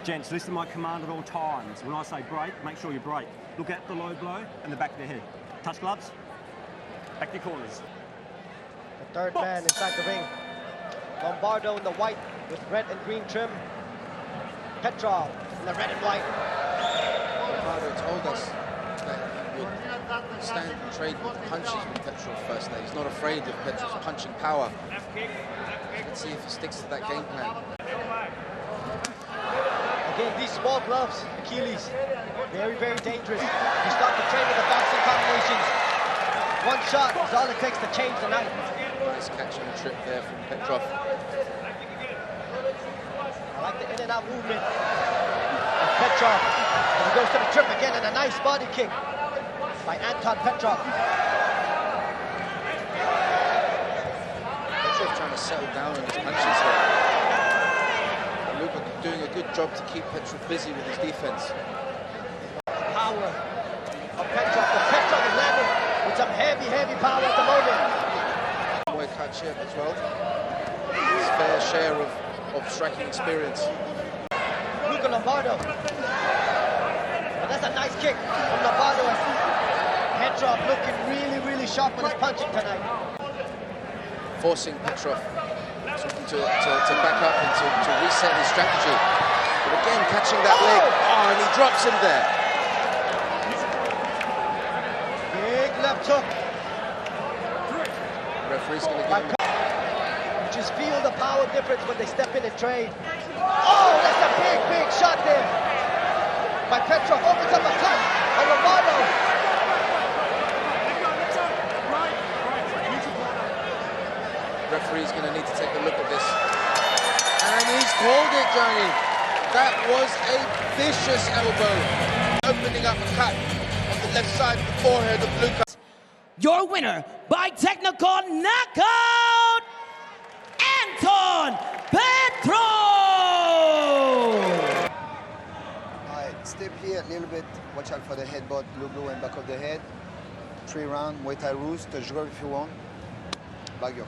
Gents, listen to my command at all times. When I say break, make sure you break. Look at the low blow and the back of the head. Touch gloves, back to your corners. The third man inside the ring. Lombardo in the white with red and green trim. Petrov in the red and white. Lombardo told us that he would stand and trade with punches with Petrov first day. He's not afraid of Petrov's punching power. Let's see if he sticks to that game plan. Again, these small gloves, Achilles, very, very dangerous. You start to train with the boxing combinations. One shot is all it takes to change the night. Nice catch on the trip there from Petrov. I like the in and out movement of Petrov. And he goes to the trip again, and a nice body kick by Anton Petrov. Petrov trying to settle down on his punches here. Luka doing a good job to keep Petrov busy with his defense. Power of Petrov. The Petrov is landing with some heavy, heavy power at the moment. Boy Kchinska as well. His fair share of striking experience. Luka Lombardo. But that's a nice kick from Lombardo. Petrov looking really, really sharp on his punching tonight. Forcing Petrov to back up and to reset his strategy. But again, catching that leg. Oh, and he drops him there. Big left hook. Referee's going to give him. Just feel the power difference when they step in and trade. Oh, that's a big, big shot there. By Petrov, opens up a cut on Lombardo. Referee's going to need to take a look at this. And he's called it, Johnny. That was a vicious elbow. Opening up a cut on the left side of the forehead of Luka. Your winner by technical knockout, Anton Petrov! Step here a little bit. Watch out for the headbutt, blue, blue, and back of the head. 3 round, Muay Thai rules. Touch grab if you want. Bagyo.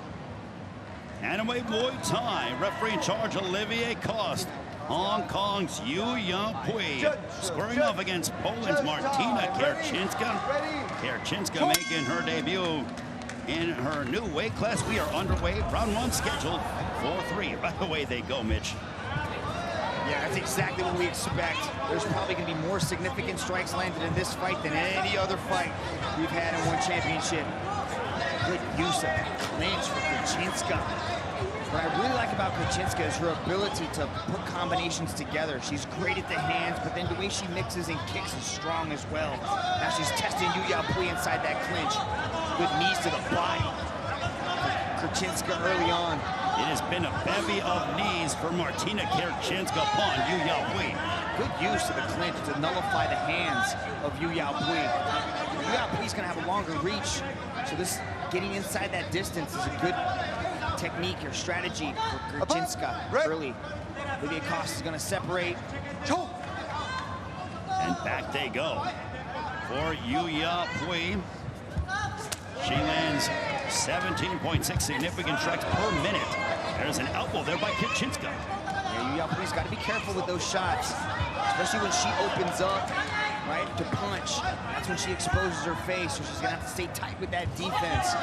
Anime Muay Thai, referee in charge Olivier Cost. Hong Kong's Yu Pui squaring off against Poland's Martina Kchinska. Kchinska making her debut in her new weight class. We are underway. Round 1 scheduled 4-3. Right away they go, Mitch. Yeah, that's exactly what we expect. There's probably going to be more significant strikes landed in this fight than any other fight we've had in one championship. Good use of that clinch for Kchinska. What I really like about Kchinska is her ability to put combinations together. She's great at the hands, but then the way she mixes and kicks is strong as well. Now she's testing Yu Pui inside that clinch. Good knees to the body. Kchinska early on. It has been a bevy of knees for Martina Kchinska upon Yu Pui. Good use of the clinch to nullify the hands of Yu Pui. Yu Pui's going to have a longer reach, so this getting inside that distance is a good technique or strategy for Kchinska early. Olivier Cost is going to separate. And back they go for Yu Pui. She lands 17.6 significant strikes per minute. There's an elbow there by Kchinska. Yeah, Yu Pui's got to be careful with those shots, especially when she opens up, right, to punch. That's when she exposes her face, so she's going to have to stay tight with that defense.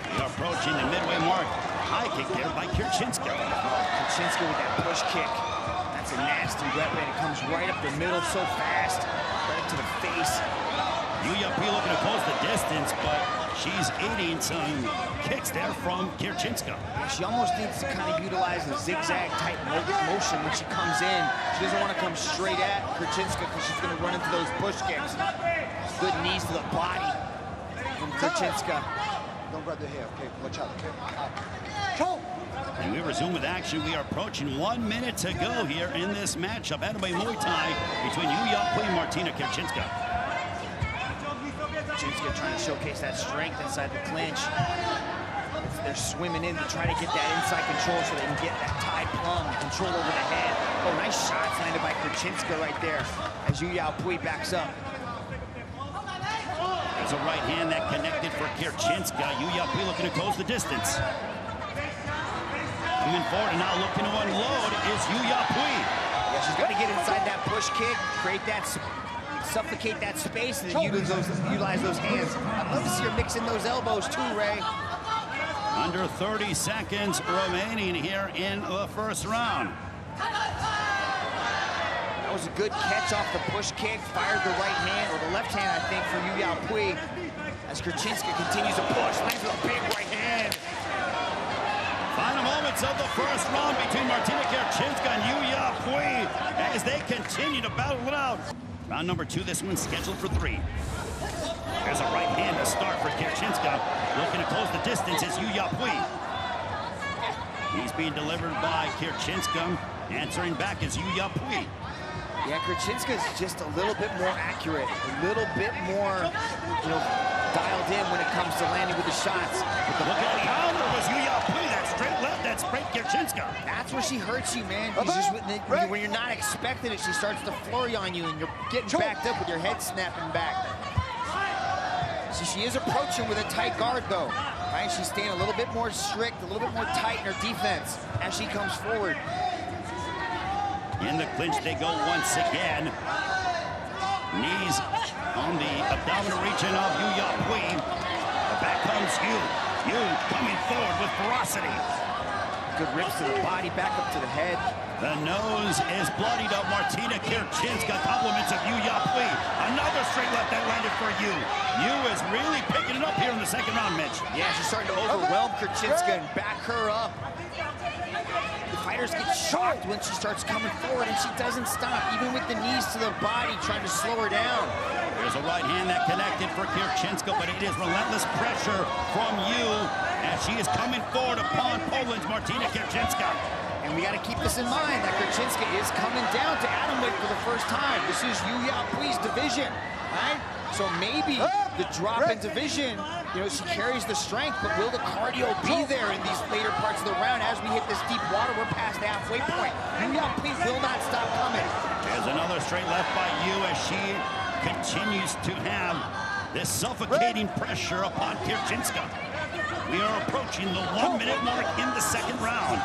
We are approaching the midway mark. High kick there by Kchinska. Kchinska with that push kick. That's a nasty weapon. It comes right up the middle so fast, right up to the face. Yu Pui looking to close the distance, but she's aiding some kicks there from Kchinska. She almost needs to kind of utilize a zigzag type motion when she comes in. She doesn't want to come straight at Kchinska because she's going to run into those push kicks. Good knees to the body from Kchinska. Don't grab the hair, okay? Watch out, okay? And we resume with action. We are approaching 1 minute to go here in this matchup. Anime Muay Thai between Yu Pui and Martina Kchinska. Kchinska trying to showcase that strength inside the clinch. They're swimming in to try to get that inside control so they can get that tie plum control over the head. Oh, nice shots landed by Kchinska right there as Yu Pui backs up. There's a right hand that connected for Kchinska. Yu Pui looking to close the distance. Coming forward and now looking to unload is Yu Yapui. Yeah, she's got to get inside that push kick, create that, suffocate that space, and then utilize those hands. I'd love to see her mix in those elbows too, Ray. Under 30 seconds remaining here in the first round. That was a good catch off the push kick, fired the right hand, or the left hand, I think, for Yu Yapui. As Kchinska continues to push, lands with a big right hand. Final moments of the first round between Martina Kchinska and Yu Yapui as they continue to battle it out. Round number 2, this one's scheduled for 3. There's a right hand to start for Kchinska. Looking to close the distance is Yu Yapui. He's being delivered by Kchinska. Answering back is Yu Yapui. Yeah, Kchinska is just a little bit more accurate, a little bit more, dialed in when it comes to landing with the shots. But Look at the counter was Yu Yapui. That straight left, that straight Kchinska. That's where she hurts you, man. Just when you're not expecting it, she starts to flurry on you, and you're getting backed up with your head snapping back. So she is approaching with a tight guard, though. Right? She's staying a little bit more strict, a little bit more tight in her defense as she comes forward. In the clinch they go once again. Knees on the abdominal region of Yu Yapui. Back comes Yu. Yu coming forward with ferocity. Good rips to the body, back up to the head. The nose is bloodied of Martina Kchinska. Compliments of Yu Yapui. Another straight left that landed for Yu. Yu is really picking it up here in the second round, Mitch. Yeah, she's starting to overwhelm Kchinska and back her up. The fighters get shocked when she starts coming forward, and she doesn't stop, even with the knees to the body, trying to slow her down. There's a right hand that connected for Kchinska, but it is relentless pressure from Yu as she is coming forward upon Poland's Martina Kchinska. And we got to keep this in mind that Kchinska is coming down to atomweight for the first time. This is Yu Yapui's division, right? So maybe the drop in division, she carries the strength, but will the cardio be there in these later parts of the round as we hit this deep water? We're past the halfway point. Yu Yapui will not stop coming. There's another straight left by Yu as she continues to have this suffocating pressure upon Kchinska. We are approaching the 1-minute mark in the second round.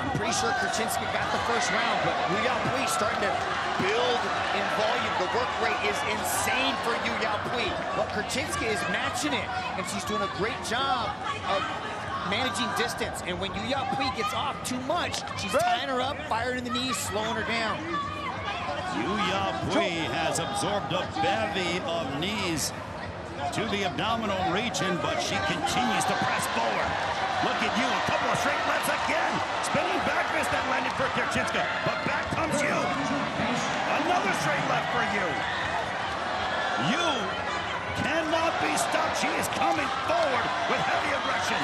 I'm pretty sure Kchinska got the first round, but Yu Yapui starting to build in volume. The work rate is insane for Yu Yapui, but Kchinska is matching it, and she's doing a great job of managing distance. And when Yu Yapui gets off too much, she's tying her up, firing in the knees, slowing her down. Yu Yapui has absorbed a bevy of knees to the abdominal region, but she continues to press forward. Look at Yu, a couple of straight lefts again. Spinning back fist that landed for Kchinska, but back comes Yu. Another straight left for Yu. Yu cannot be stopped. She is coming forward with heavy aggression.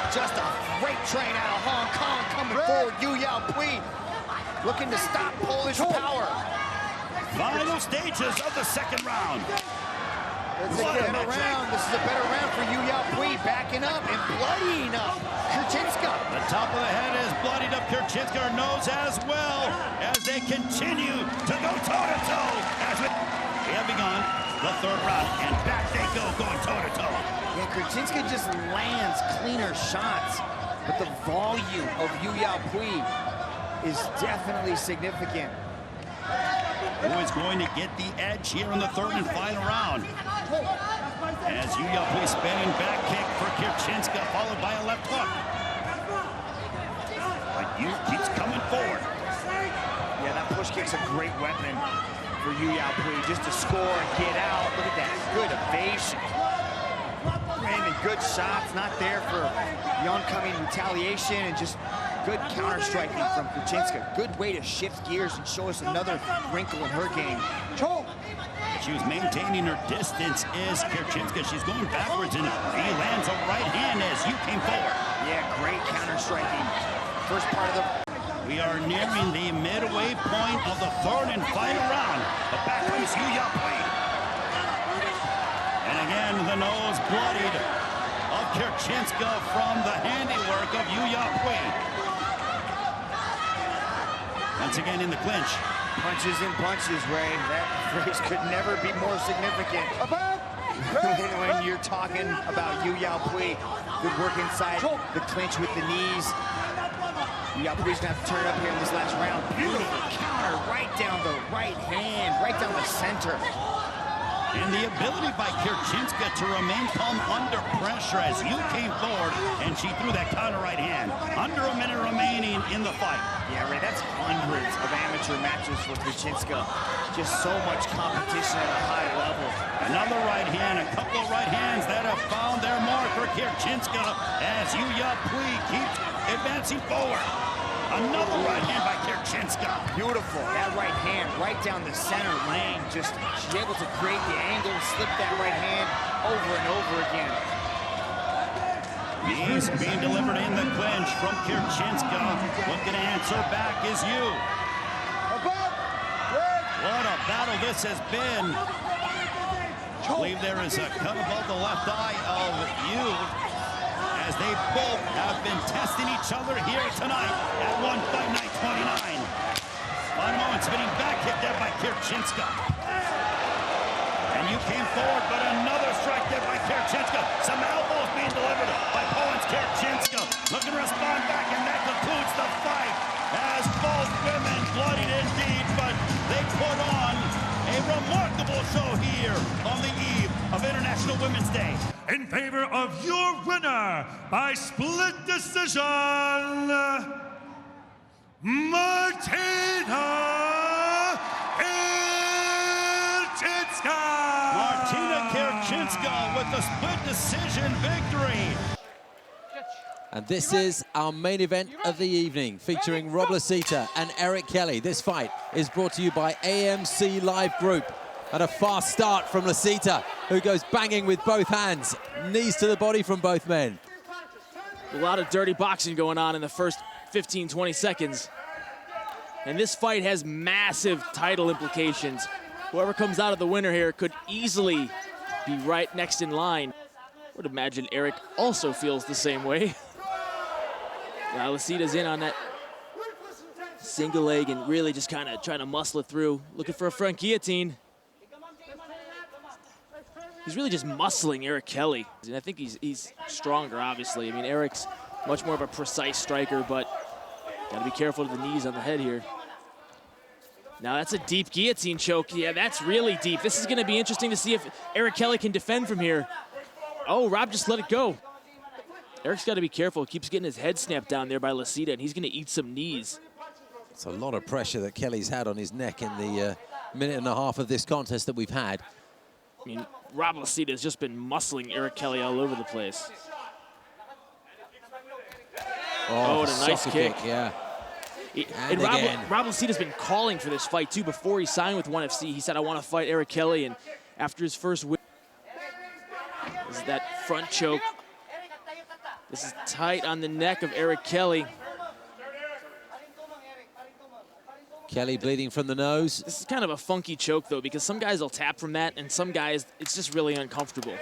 Just a freight train out of Hong Kong coming forward. Yu Yapui looking to stop Polish power. Final stages of the second round. This is a better round for Yu Yapui, backing up and bloodying up Kchinska. The top of the head is bloodied up. Kchinska, her nose as well, as they continue to go toe-to-toe. They have begun the third round, and back they go, going toe-to-toe. Yeah, Kchinska just lands cleaner shots, but the volume of Yu Yapui is definitely significant. Who is going to get the edge here in the third and final round? As Yu Yapui spinning back kick for Kchinska, followed by a left hook. But Yu keeps coming forward. Yeah, that push kick's a great weapon for Yu Yapui, just to score and get out. Look at that, good evasion. Landing good shots, not there for the oncoming retaliation, and just good counter-striking from Kchinska. Good way to shift gears and show us another wrinkle in her game. She was maintaining her distance is Kchinska. She's going backwards, and he lands a right hand as Yu came forward. Yeah, great counter-striking. First part of the... We are nearing the midway point of the third and final round. But back comes Yu Yapui. And again, the nose bloodied of Kchinska from the handiwork of Yu Yapui. Once again in the clinch. Punches and punches, Ray. That phrase could never be more significant. When you're talking about Yu Yapui, good work inside the clinch with the knees. Puig's gonna have to turn it up here in this last round. Beautiful counter, right down the right hand, right down the center. And the ability by Kchinska to remain calm under pressure as you came forward, and she threw that counter right hand. Under a minute remaining in the fight. Yeah, Ray, that's hundreds of amateur matches for Kchinska. Just so much competition at a high level. Another right hand, a couple of right hands that have found their mark for Kchinska as Yuya Pui keeps advancing forward. Another right hand by Kchinska. Beautiful. That right hand right down the center lane. Just she's able to create the angle, slip that right hand over and over again. Knees being delivered in the clinch from Kchinska. Looking to answer back is Yu. What a battle this has been. I believe there is a cut above the left eye of Yu, as they both have been testing each other here tonight at One Fight Night 29. One moment, spinning back kick there by Kchinska. And you came forward, but another strike there by Kchinska. Some elbows being delivered by Poland's Kchinska. Looking to respond back, and that concludes the fight. As both women bloodied indeed, but they put on a remarkable show here on the eve of International Women's Day. In favor of your winner by split decision, Martina Kchinska! Martina Kchinska with the split decision victory. And this is our main event of the evening, featuring Rob Lisita and Eric Kelly. This fight is brought to you by AMC Live Group. And a fast start from Lisita, who goes banging with both hands. Knees to the body from both men. A lot of dirty boxing going on in the first 15, 20 seconds. And this fight has massive title implications. Whoever comes out of the winner here could easily be right next in line. I would imagine Eric also feels the same way. Now Lisita's in on that single leg and really just kind of trying to muscle it through, looking for a front guillotine. He's really just muscling Eric Kelly. And I think he's stronger, obviously. I mean, Eric's much more of a precise striker, but gotta be careful of the knees on the head here. Now that's a deep guillotine choke. Yeah, that's really deep. This is gonna be interesting to see if Eric Kelly can defend from here. Oh, Rob just let it go. Eric's gotta be careful. He keeps getting his head snapped down there by Lisita, and he's gonna eat some knees. It's a lot of pressure that Kelly's had on his neck in the minute and a half of this contest that we've had. I mean, Rob Lisita has just been muscling Eric Kelly all over the place. Oh, what a nice kick. Yeah. And Rob Lisita's been calling for this fight, too. Before he signed with ONE FC, he said, I want to fight Eric Kelly. And after his first win, this is that front choke. This is tight on the neck of Eric Kelly. Kelly bleeding from the nose. This is kind of a funky choke, though, because some guys will tap from that, and some guys, it's just really uncomfortable.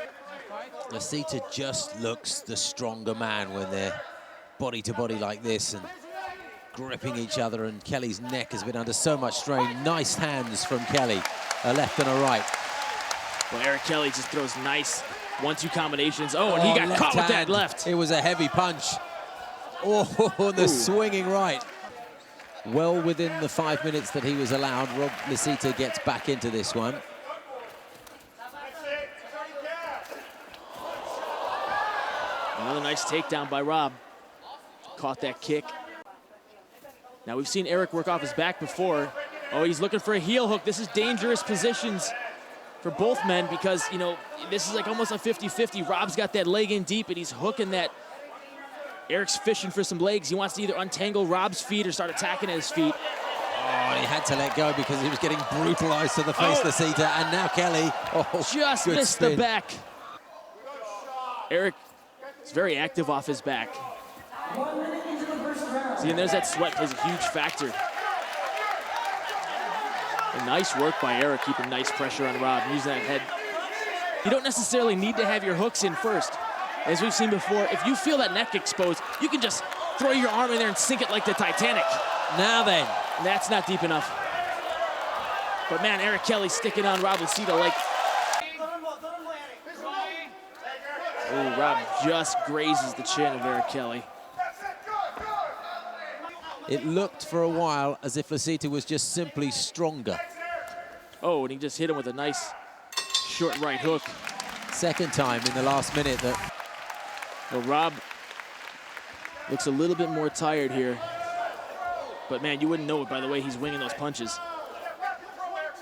Lisita just looks the stronger man when they're body to body like this and gripping each other, and Kelly's neck has been under so much strain. Nice hands from Kelly, a left and a right. Well, Eric Kelly just throws nice 1-2 combinations. Oh, and he got caught with that left. It was a heavy punch. Oh, the swinging right. Well within the 5 minutes that he was allowed, Rob Lisita gets back into this one. Another nice takedown by Rob. Caught that kick. Now we've seen Eric work off his back before. Oh, he's looking for a heel hook. This is dangerous positions for both men because, you know, this is like almost a 50-50. Rob's got that leg in deep and he's hooking that. Eric's fishing for some legs. He wants to either untangle Rob's feet or start attacking at his feet. Oh, he had to let go because he was getting brutalized to the face, Lisita, and now Kelly. Oh, just missed the back. Eric is very active off his back. See, and there's that sweat, plays a huge factor. And nice work by Eric, keeping nice pressure on Rob, using that head. You don't necessarily need to have your hooks in first. As we've seen before, if you feel that neck exposed, you can just throw your arm in there and sink it like the Titanic. Now then. That's not deep enough. But man, Eric Kelly sticking on Rob Lisita like... Oh, Rob just grazes the chin of Eric Kelly. It looked for a while as if Lisita was just simply stronger. Oh, and he just hit him with a nice short right hook. Second time in the last minute that... Well, Rob looks a little bit more tired here. But man, you wouldn't know it by the way he's winging those punches.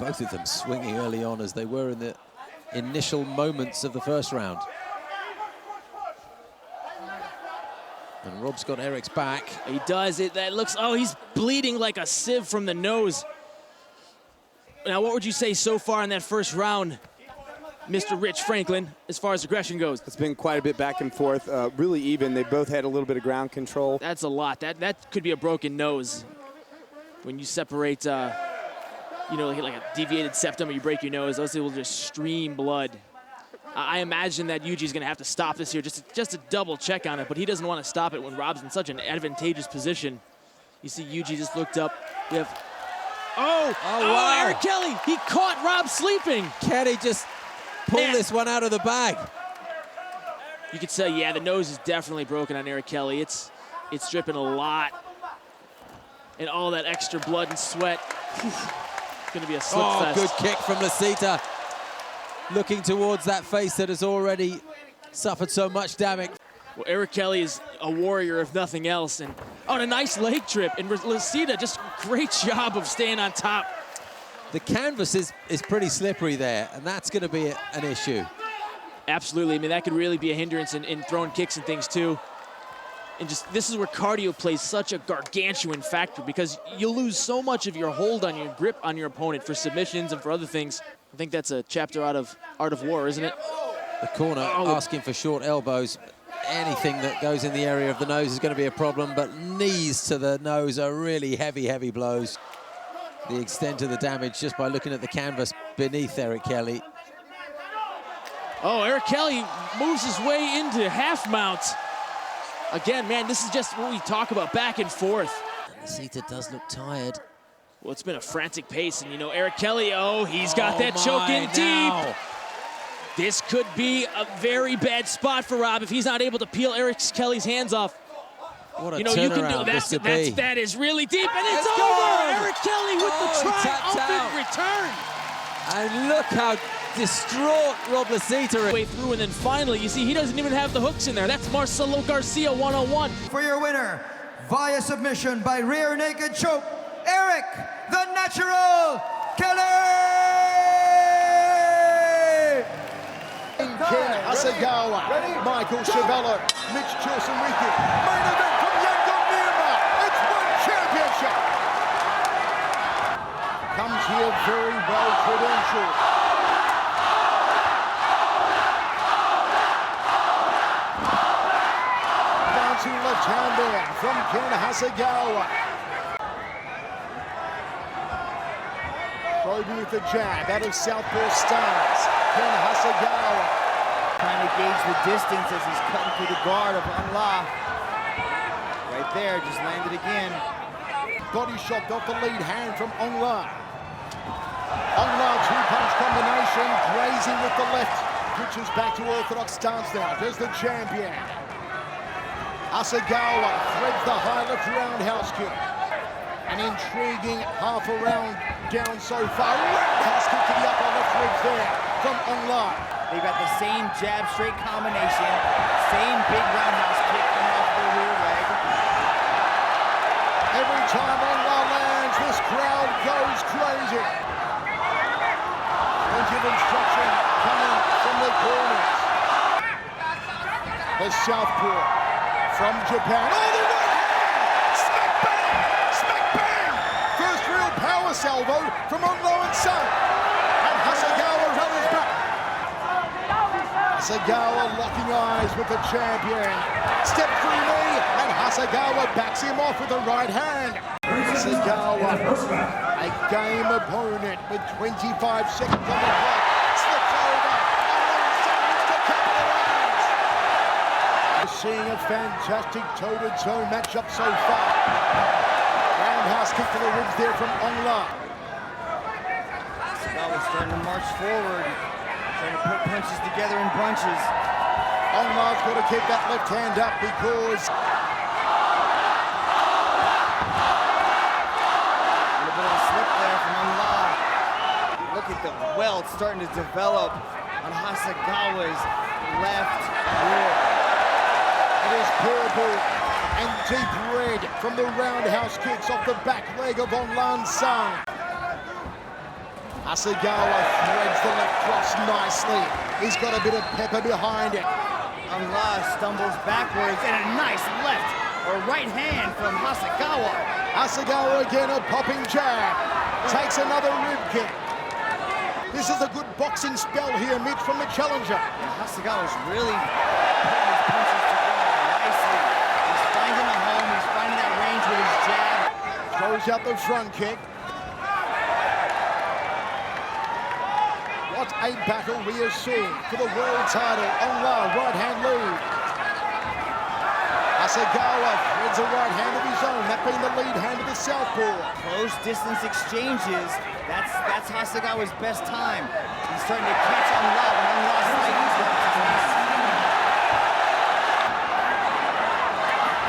Both of them swinging early on as they were in the initial moments of the first round. And Rob's got Eric's back. He does. That looks, oh, he's bleeding like a sieve from the nose. Now, what would you say so far in that first round, Mr. Rich Franklin, as far as aggression goes? It's been quite a bit back and forth, really even. They both had a little bit of ground control. That's a lot. That could be a broken nose. When you separate, you know, like a deviated septum or you break your nose, those will just stream blood. I imagine that Yuji's going to have to stop this here just to double check on it, but he doesn't want to stop it when Rob's in such an advantageous position. You see Yuji just looked up. We have, wow. Eric Kelly, he caught Rob sleeping. Kelly just pulled this one out of the bag. You could say, yeah, the nose is definitely broken on Eric Kelly. It's dripping a lot. And all that extra blood and sweat. It's going to be a slip fest. Good kick from Lisita. Looking towards that face that has already suffered so much damage. Well, Eric Kelly is a warrior, if nothing else. And a nice leg trip. And Lisita, just great job of staying on top. The canvas is pretty slippery there, and that's going to be an issue. Absolutely. I mean, that could really be a hindrance in throwing kicks and things, too. And just, this is where cardio plays such a gargantuan factor because you lose so much of your hold on your grip on your opponent for submissions and for other things. I think that's a chapter out of Art of War, isn't it? The corner asking for short elbows. Anything that goes in the area of the nose is going to be a problem, but knees to the nose are really heavy, heavy blows. The extent of the damage just by looking at the canvas beneath Eric Kelly. Oh, Eric Kelly moves his way into half mount. Again, man, this is just what we talk about, back and forth. Lisita does look tired. Well, it's been a frantic pace, and you know, Eric Kelly, he's got that choke in deep. This could be a very bad spot for Rob if he's not able to peel Eric Kelly's hands off. What a you can do that is really deep, and it's over! Eric Kelly with the triumphant return. And look how distraught Rob Lisita way through, and then finally, you see, he doesn't even have the hooks in there. That's Marcelo Garcia 101. For your winner, via submission by rear naked choke, Eric, the Natural Kelly! Ken Hasegawa, Michael Chavello, Mitch Chilson-Ricky. Main event from Yangon, Myanmar. It's one championship. Comes here very well credentialed. Bouncing left hand there from Ken Hasegawa. Probing with the jab out of southpaw stance. Ken Hasegawa. Trying to gauge the distance as he's cutting through the guard of Aung. Right there, just landed again. Body shot off the lead hand from Aung. Aung two-punch combination, grazing with the left. Switches back to orthodox stance now. There's the champion. Hasegawa threads the high left roundhouse kick. An intriguing half a round down so far. Roundhouse kick to the upper left ribs there from Aung. They've got the same jab straight combination, same big roundhouse kick coming off the rear leg. Every time Aung lands, this crowd goes crazy. Plenty of instruction coming from the corners. The southpaw from Japan. Oh, the right hand! Smack bang! Smack bang! First real power salvo from Aung and Son. And Hasegawa runs back. Hasegawa locking eyes with the champion. Step through knee, and Hasegawa backs him off with the right hand. Hasegawa, a game opponent with 25 seconds on the clock. Slips over, and to capitalize. We're seeing a fantastic toe-to-toe matchup so far. Roundhouse kick to the ribs there from Aung. Hasegawa starting to march forward. Trying to put punches together in bunches. Aung's got to keep that left hand up because belt starting to develop on Hasegawa's left rib. It is purple and deep red from the roundhouse kicks off the back leg of Aung Sang. Hasegawa threads the left cross nicely. He's got a bit of pepper behind it. Aung stumbles backwards and a nice left or right hand from Hasegawa. Hasegawa again, a popping jab. Takes another rib kick. This is a good boxing spell here, Mitch, from the challenger. Hasegawa's really putting his punches together nicely. He's finding a home, he's finding that range with his jab. Throws out the front kick. What a battle we are seeing for the world title. Aung, right hand lead. Hasegawa threads a right hand of his own, that being the lead hand of the southpaw. Close distance exchanges, that's Hasegawa's best time. He's starting to catch Aung when Aung slightly drops.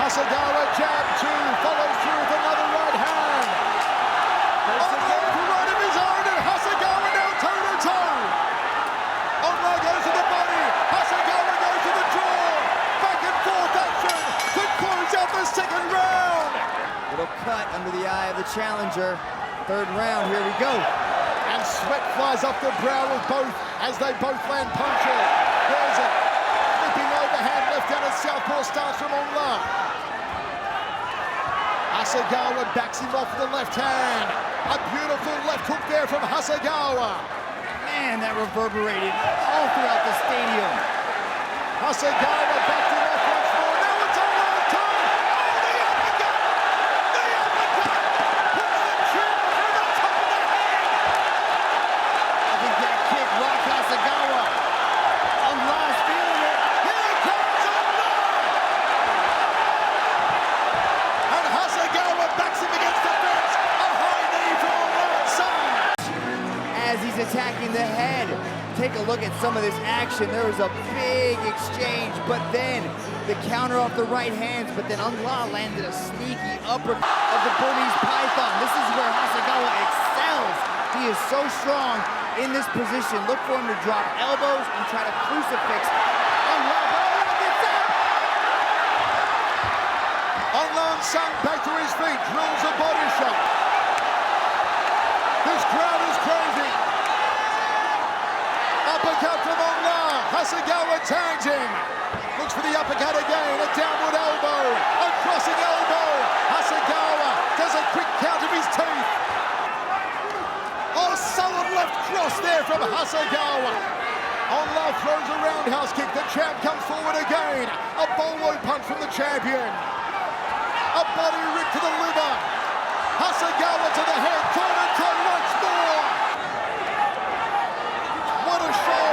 Hasegawa jab two, follows through with another right hand. Aung to right of his own, and Hasegawa now toe to toe. Aung goes to the body, Hasegawa goes to the jaw. Back and forth action to close out the second round. Little cut under the eye of the challenger. Third round, here we go. And sweat flies off the brow of both as they both land punches. There's it. Flipping overhand left-handed southpaw starts from Aung. Hasegawa backs him off with the left hand. A beautiful left hook there from Hasegawa. Man, that reverberated all throughout the stadium. Hasegawa backed him off once more. Now it's a long time. Oh, the uppercut! The uppercut! Puts the chin through the top of the head. I think that kick rocked Hasegawa. Aung's feeling it. Here comes Aung! And Hasegawa backs him against the fence. A high knee from Aung Sang. As he's attacking the head. Take a look at some of this action. There was a big exchange, but then the counter off the right hands, but then Aung landed a sneaky uppercut of the Burmese Python. This is where Hasegawa excels. He is so strong in this position. Look for him to drop elbows and try to crucifix. Aung Sang back to his feet, drills a body shot. This crowd is crazy. Uppercut from Aung. Hasegawa tags him. Looks for the uppercut again. A downward elbow. A crossing elbow. Hasegawa does a quick count of his teeth. Oh, solid left cross there from Hasegawa. Aung throws a roundhouse kick. The champ comes forward again. A bolo punch from the champion. A body rip to the liver. Hasegawa to the head. Toe to toe once more. What a show.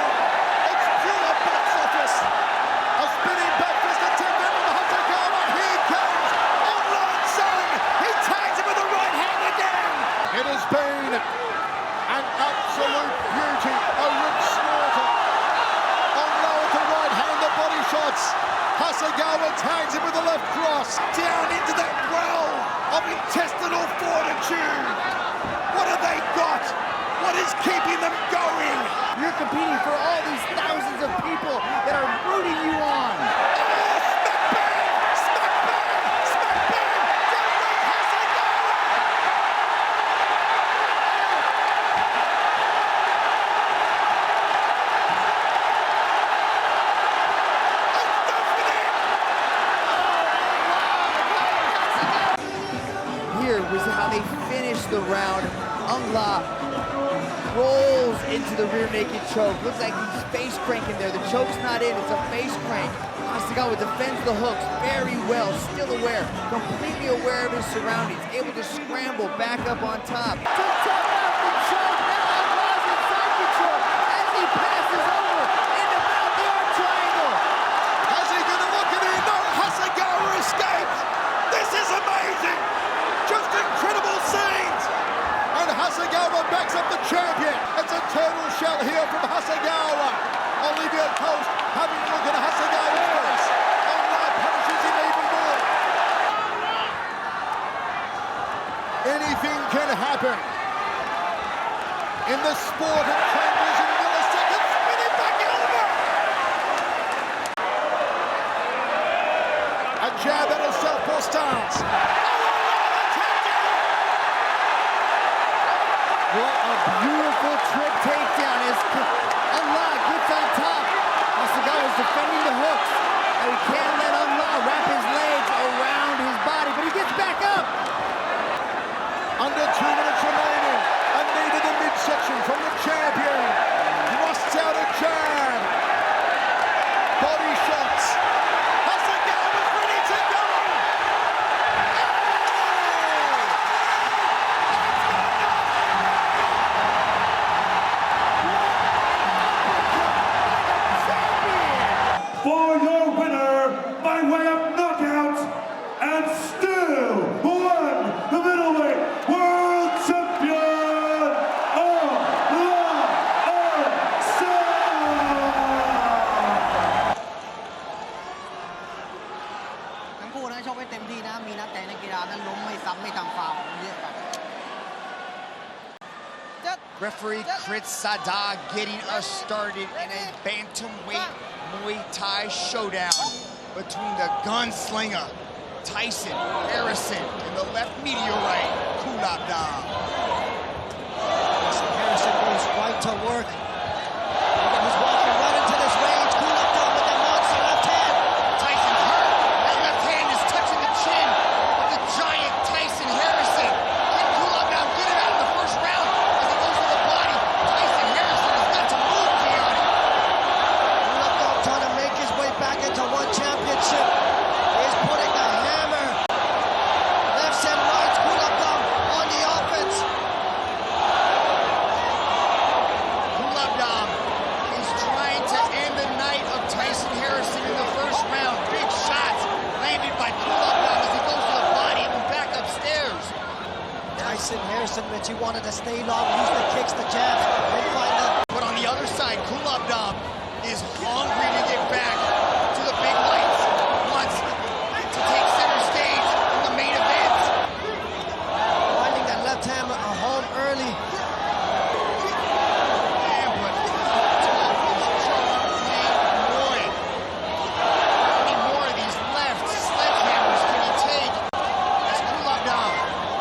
It's pure box office. A spinning back fist attempt from Hasegawa. Here comes Aung Sang. He tags him with the right hand again. It has been an absolute beauty. A rip slaughter. Aung with the right hand, the body shots. Hasegawa tags him with the left cross. Down into that well of intestinal fortitude. What have they got? What is keeping them going? You're competing for all these thousands of people that are rooting you on. Here was how they finished the round. Aung rolls into the rear naked choke. Looks like he's face cranking there. The choke's not in, it's a face crank. Hasegawa defends the hooks very well, still aware, completely aware of his surroundings, able to scramble back up on top. To top out the choke, now Aung's inside the choke as he passes over into mount the arm triangle. How's he gonna look at it? No, Hasegawa escapes. This is amazing. Just incredible scenes. And Hasegawa backs up the champion. It's a turtle shell here from Hasegawa. Olivia Coast having a look at Hasegawa's face. Aung punishes him even more. Anything can happen. in the sport of changes in milliseconds. Spinning back over. A jab at a southpaw stance. What a beautiful trip takedown as Aung gets on top. Hasegawa is defending the hooks. And he can't let Aung wrap his legs around his body, but he gets back up. Under 2 minutes remaining. A knee to the midsection from the champion. Thrusts out a jab. Body shots. Hasegawa's ready to go. For your winner, by way of knockout, and still won the middleweight world champion, Referee Kchinska getting us started in a bantamweight Muay Thai showdown between the gunslinger Tyson Harrison and the left meteorite Kulabdam. Harrison goes right to work. He's walking right into this range. Kulabdam with that monster left hand. Tyson hurt. That left hand is touching the chin of the giant Tyson Harrison. Can Kulabdam get it out in the first round as he goes to the body? Tyson Harrison has got to move, Gianni. Kulabdam trying to make his way back into one championship. He's putting the hammer. Lefts and rights. Kulabdam on the offense. Kulabdam is trying to end the night of Tyson Harrison in the first round. Big shots landed by Kulabdam as he goes to the body and back upstairs. Tyson Harrison, Mitch, he wanted to stay long, use the kicks, the jabs, and find the... But on the other side, Kulabdam is hungry to get back to the big lights. Wants to take center stage in the main event. Finding that left hand home early. Man, but Petrov is just plain annoying. How many more of these left sledgehammers can he take? As Kulabdam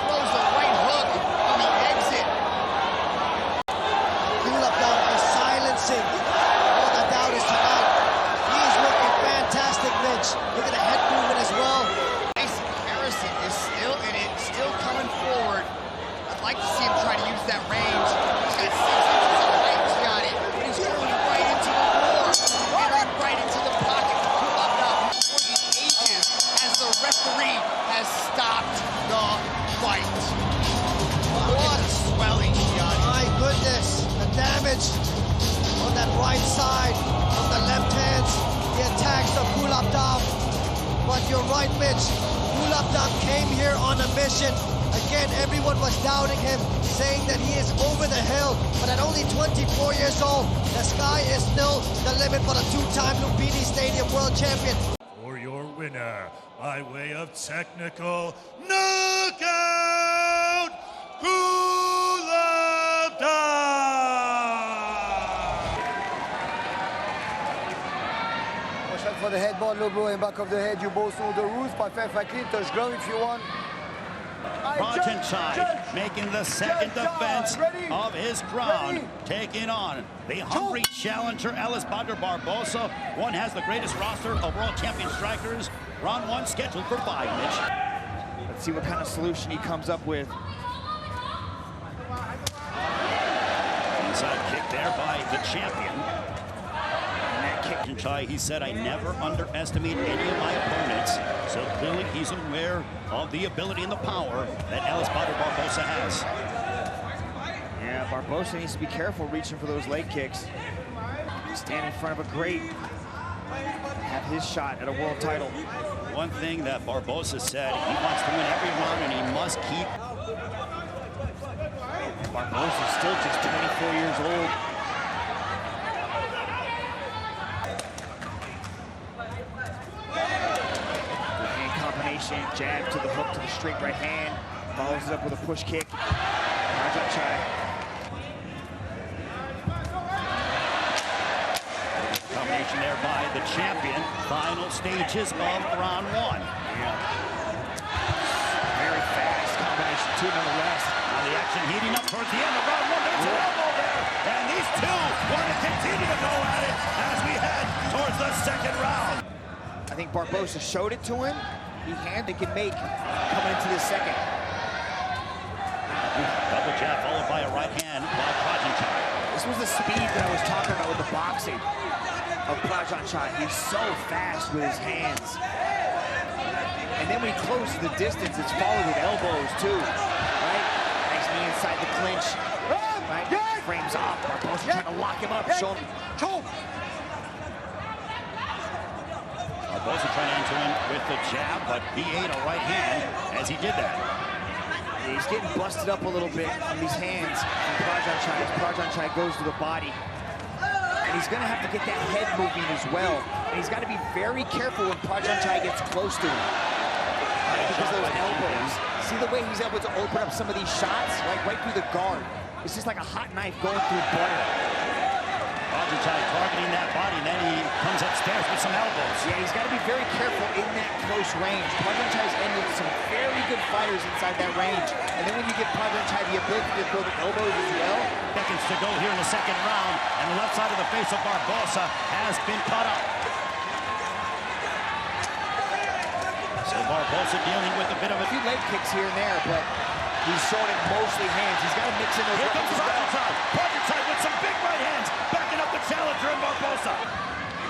throws the right hook on the exit. Kulabdam is silencing all the doubters tonight. He is looking fantastic, Mitch. Look at the head movement as well. Tyson Harrison is still in it, still coming forward. I'd like to see him try to use that range. He's got 6 inches of range, Gianni, but he's going right into the floor, entering right into the pocket for Kulabdam, who engages as the referee has stopped the fight. Look at the swelling, Gianni. My goodness, the damage on that right side, on the left hands, the attacks of Kulabdam. But you're right, Mitch. Kulabdam came here on a mission. Again, everyone was doubting him, saying that he is over the hill. But at only 24 years old, the sky is still the limit for the 2-time Lumpini Stadium world champion. For your winner, by way of technical knockout, Watch out for the headbutt, low blow in back of the head. You both know the rules. Parfait, Franklin, touch ground if you want. Prajanchai making the second defense of his crown, taking on the hungry challenger Lombardo Barbosa. One has the greatest roster of world champion strikers. Round 1 scheduled for 5, Mitch. Let's see what kind of solution he comes up with. Inside kick there by the champion. Kchinska, he said, I never underestimate any of my opponents. So clearly he's aware of the ability and the power that Lombardo Barbosa has. Yeah, Barbosa needs to be careful reaching for those leg kicks. Stand in front of a great. Have his shot at a world title. One thing that Barbosa said, he wants to win every round and he must keep. Barbosa's still just 24 years old. Jab to the hook to the straight right hand. Follows it up with a push kick. Prajanchai. combination there by the champion. Final stages of round one. Very fast combination, two nonetheless. Now the action heating up towards the end of round one. There's an elbow there. And these two want to continue to go at it as we head towards the second round. I think Barbosa showed it to him. He had they can make coming into the second. Double jab followed by a right hand by Prajanchai. This was the speed that I was talking about with the boxing of Prajanchai. He's so fast with his hands. And then when he closes the distance, it's followed with elbows too, right? Nice knee inside the clinch, right? Frames off. Barbosa trying to lock him up. Show him. Barbosa trying to enter in with the jab, but he ate a right hand as he did that. He's getting busted up a little bit from these hands from Prajanchai as Prajanchai goes to the body. And he's going to have to get that head moving as well. And he's got to be very careful when Prajanchai gets close to him. Because of those elbows. See the way he's able to open up some of these shots? Like right through the guard. It's just like a hot knife going through butter. Prajanchai targeting that body, then he comes upstairs with some elbows. Yeah, he's got to be very careful in that close range. Prajanchai's ended some very good fighters inside that range. And then when you give Prajanchai the ability to throw the elbows as well. Seconds to go here in the second round, and the left side of the face of Barbosa has been cut up. So Barbosa dealing with a bit of a few leg kicks here and there, but he's showing it mostly hands. He's got to mix in those. Here comes Prajanchai. Prajanchai with some big right hands, backing up the challenger in Barbosa.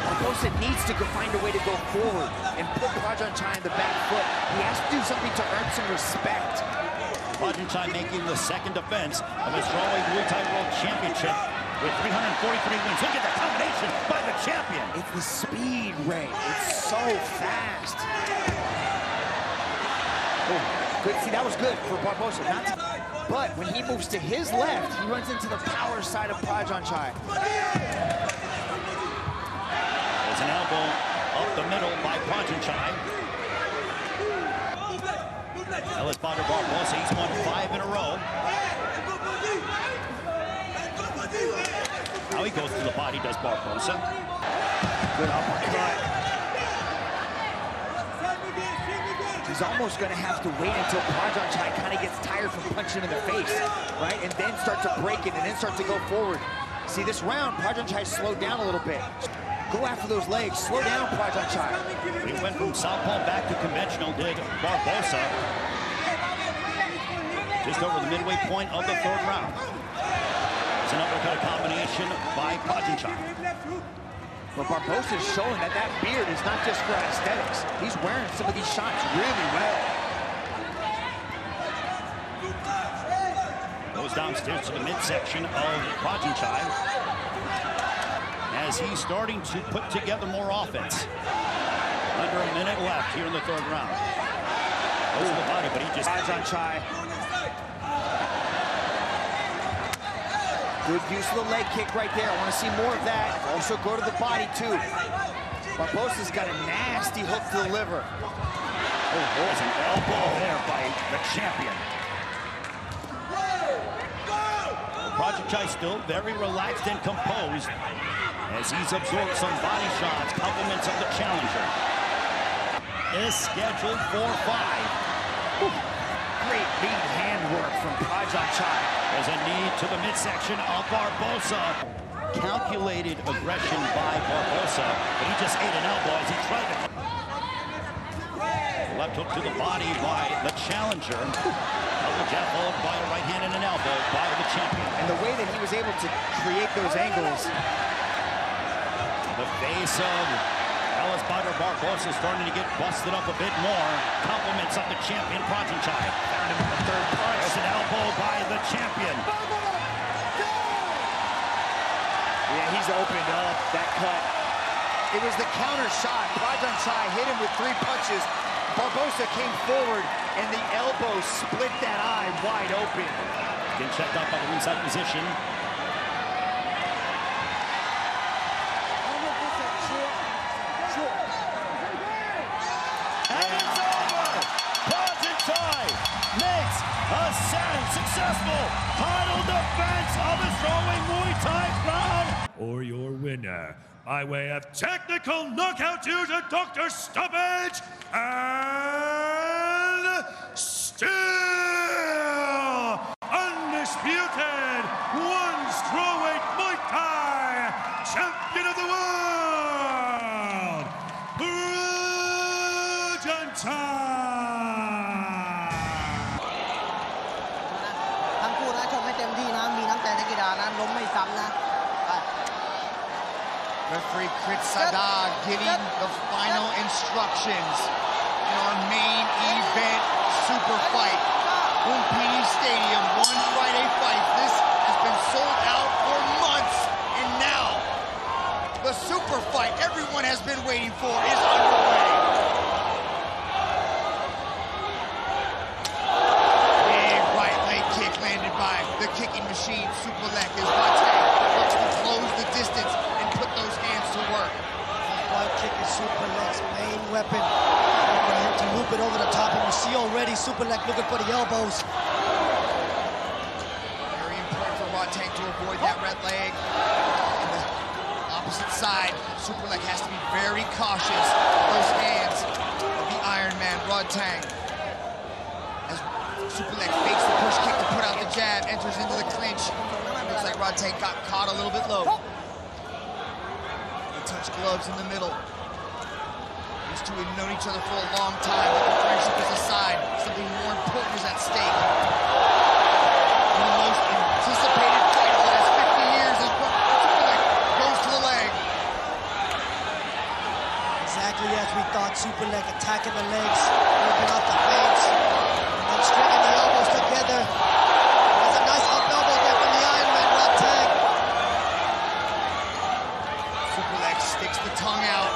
Barbosa needs to find a way to go forward and put Prajanchai in the back foot. He has to do something to earn some respect. Prajanchai making the second defense of his strawweight Muay Thai World Championship with 343 wins. Look at the combination by the champion. It's the speed, Ray. It's so fast. Oh, good. See, that was good for Barbosa. But when he moves to his left, he runs into the power side of Prajanchai. There's an elbow up the middle by Prajanchai. Lombardo Barbosa, he's won 5 in a row. Now he goes to the body, does Barbosa. Good uppercut. He's almost going to have to wait until Prajanchai kind of gets tired from punching him in the face, right? And then start to break it and then start to go forward. See, this round, Prajanchai slowed down a little bit. Go after those legs. Slow down, Prajanchai. He went from southpaw back to conventional, did Barbosa. Just over the midway point of the third round. It's an uppercut combination by Prajanchai. But Barbosa is showing that that beard is not just for aesthetics. He's wearing some of these shots really well. Goes downstairs to the midsection of Prajanchai as he's starting to put together more offense. Under a minute left here in the third round. Goes to the body, but he just... Prajanchai. Good use of the leg kick right there. I want to see more of that. Also go to the body, too. Barbosa's got a nasty hook to the liver. Oh, there's an elbow there by the champion. Prajanchai still very relaxed and composed as he's absorbed some body shots, compliments of the challenger. Is scheduled for 5. Ooh. Great lead handwork from Prajanchai. There's a knee to the midsection of Barbosa. Calculated aggression by Barbosa, but he just ate an elbow as he tried to... Left hook to the body by the challenger. Double jab followed by a right hand and an elbow by the champion. And the way that he was able to create those angles. The face of Lombardo Barbosa starting to get busted up a bit more. Compliments of the champion, Prajanchai. Found him in the third punch. There's an elbow by the champion. Yeah, he's opened up that cut. It was the counter shot. Prajanchai hit him with 3 punches. Barbosa came forward, and the elbow split that eye wide open. Getting checked out by the inside position. Successful title defense of his strawweight Muay Thai crown. Or your win. winner by way of technical knockout due to doctor stoppage and still undisputed one strawweight Muay Thai champion of the world, Prajanchai. ทั้งคู่นะชมให้เต็มที่นะมีน้ำใจนักกีฬานะล้มไม่ซ้ำนะ Referee Kchinska giving the final instructions in our main event super fight. Lumpini Stadium, one Friday fight. This has been sold out for months, and now the super fight everyone has been waiting for is underway. Big right leg kick landed by the kicking machine, Superlek, as Rodtang looks to close the distance and put those hands to work. One kick is Superlek's main weapon. For him to loop it over the top, and you see already Superlek looking for the elbows. Very important for Rodtang to avoid that red leg. On the opposite side, Superlek has to be very cautious of those hands of the Iron Man, Rodtang. As Superlek fakes the push kick to put out the jab, enters into the clinch. Looks like Rodtang got caught a little bit low. They touch gloves in the middle. These two have known each other for a long time, but their friendship is aside. Something more important is at stake. The most anticipated fight of the last 50 years is Superlek goes to the leg. Exactly as we thought, Superlek attacking the legs, working off the feints, and then stringing the elbows together. There's a nice up elbow there from the Iron Man, Rodtang. Superlek sticks the tongue out.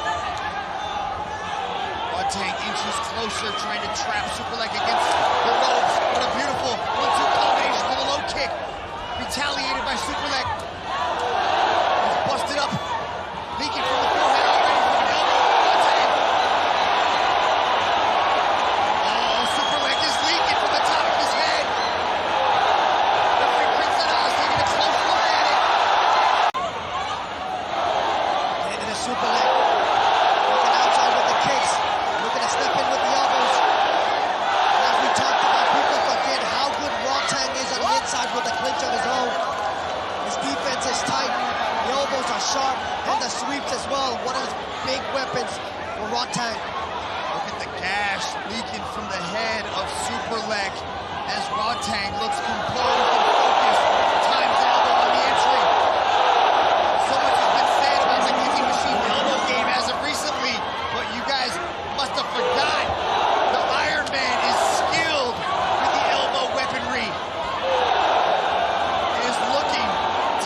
Rodtang inches closer, trying to trap Superlek against the ropes. What a beautiful 1-2 combination with a low kick. Retaliated by Superlek. He's busted up, leaking from the forehead already from an elbow. Rodtang. Oh, Superlek is leaking from the top of his head. Referee Kchinska is taking a close look at it. Into the Superlek. Looking outside with the kicks. Looking to step in with the elbows. And as we talked about, people forget how good Rodtang is on the inside with the clinch of his own. His defense is tight. The elbows are sharp. And the sweeps as well. One of his big weapons for Rodtang. Look at the gash leaking from the head of Superlek as Rodtang looks composed and focused. Times the elbow on the entry. So much has been said about the kicking machine elbow game as of recently, but you guys must have forgot the Iron Man is skilled with the elbow weaponry. He is looking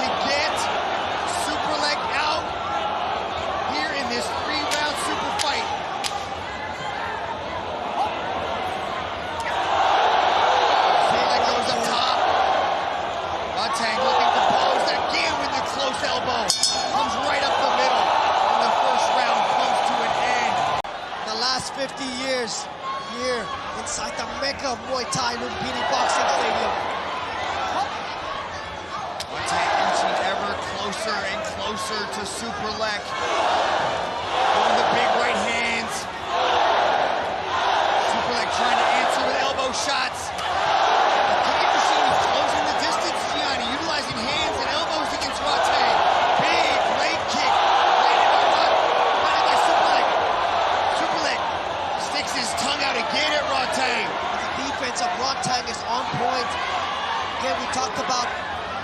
to get Superlek out here in this 3-round super fight. Superlek goes up top. Rodtang looking composed again with the close elbow. Comes right up the middle, and the first round comes to an end. The last 50 years here inside the Mecca of Muay Thai, Lumpini Boxing Stadium. Rodtang inching ever closer and closer to Superlek. Doing the big right hands. Superlek trying to answer with elbow shots. The kicking machine is closing the distance, Gianni, utilizing hands and elbows against Rodtang. Big leg kick landed by Superlek. Superlek sticks his tongue out again at Rodtang. The defense of Rodtang is on point. Again, we talked about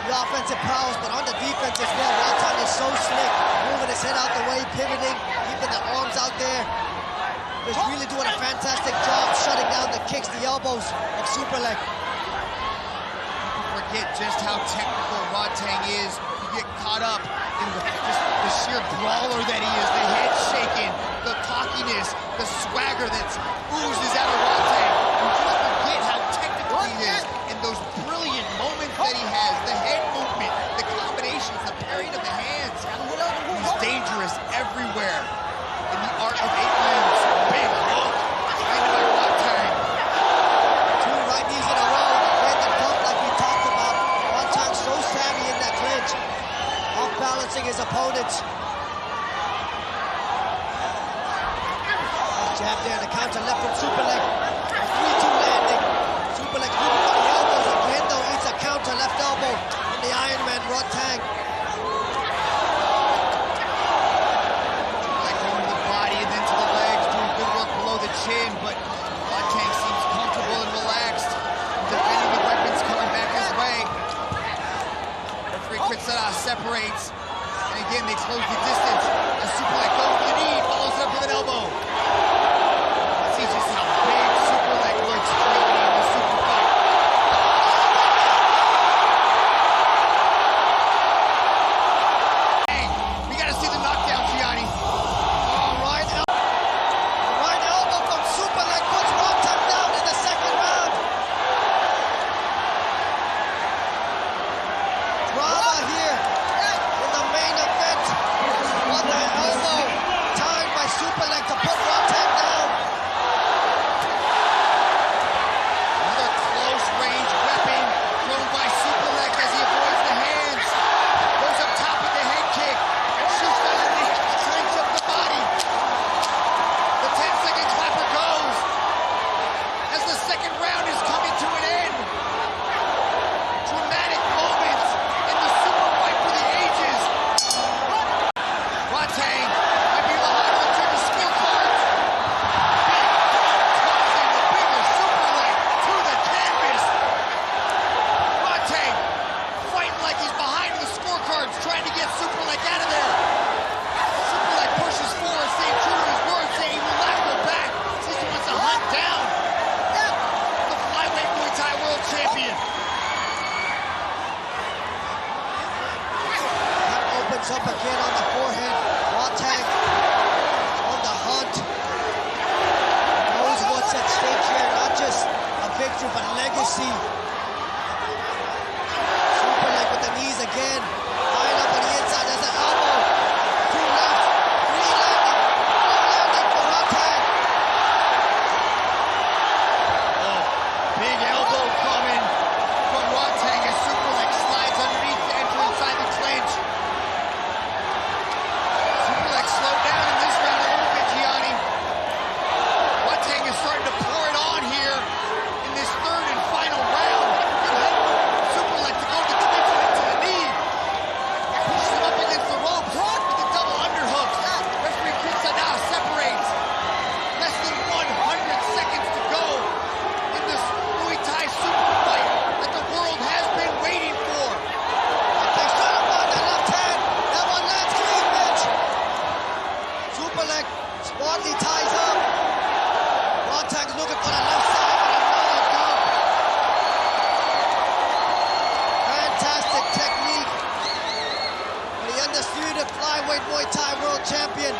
the offensive prowess, but on the defense as well, Rodtang is so slick, moving his head out the way, pivoting, keeping the arms out there. He's really doing a fantastic job shutting down the kicks, the elbows of Superlek. People forget just how technical Rodtang is. You get caught up in just the sheer brawler that he is, the head shaking, the cockiness, the swagger that oozes out of Rodtang. You just forget how technical he is and those brilliant moments that he has, the head movement, the combinations, the parrying of the hands. He's dangerous everywhere in the art of 8 limbs. Big hook, landed by Rodtang. 2 right knees in a row, and the pump like we talked about. Rodtang so savvy in that clinch, off-balancing his opponents. Jab there, the counter left from Superlek. 3-2 landing. Superlek moving on the elbows again, though. Eats a counter left elbow from the Iron Man, Rodtang. Like going to the body and then to the legs, doing good work below the chin, but Rodtang seems comfortable and relaxed, defending the weapons coming back his way. Referee Kchinska separates, and again they close the distance. As Superlek goes to the knee, follows up with an elbow. See just how big Superlek looks really in the super fight. Hey, we gotta see the knockdown, Gianni. Right elbow from Superlek puts Rodtang down in the second round. Drama here in the main event. On the elbow, timed by Superlek to put Rodtang down. Another close range weapon thrown by Superlek as he avoids the hands. Goes up top with the head kick and shoots down the knee, strings up the body. The 10-second clapper goes as the second round is coming to an end. Dramatic moments in the super fight for the ages. Rodtang might be behind the trigger scorecards. Tossing the bigger Superlek to the canvas. Rodtang fighting like he's behind the scorecards, trying to get Superlek out of there. Superlek pushes forward, staying true to his word, saying he will not go back. Says he wants to hunt down the flyweight Muay Thai world champion. That opens up again on the forehead. Rodtang on the hunt. Knows what's at stake here, not just a victory, but legacy. Superlek with the knees again. Tying up on the inside. There's an elbow. 2 left. 3 landing. 4 landing for Rodtang. Oh, big elbow coming from Rodtang as Superlek slides underneath to enter inside the clinch. Superlek slowed down in this round a little bit, Gianni. Rodtang is starting to pour it on here in this third and final round. Superlek to go to clinch and into the knee. Pushes him up against the ropes with a double underhook. Referee Kchinska now separates. Less than 100 seconds to go in this Muay Thai super fight that the world has been waiting for. Rodtang's trying to find that left hand. That one lands clean, Mitch. Superlek smartly ties up. Rodtang's looking for the left side, but another dump. Fantastic technique. The undisputed flyweight Muay Thai world champion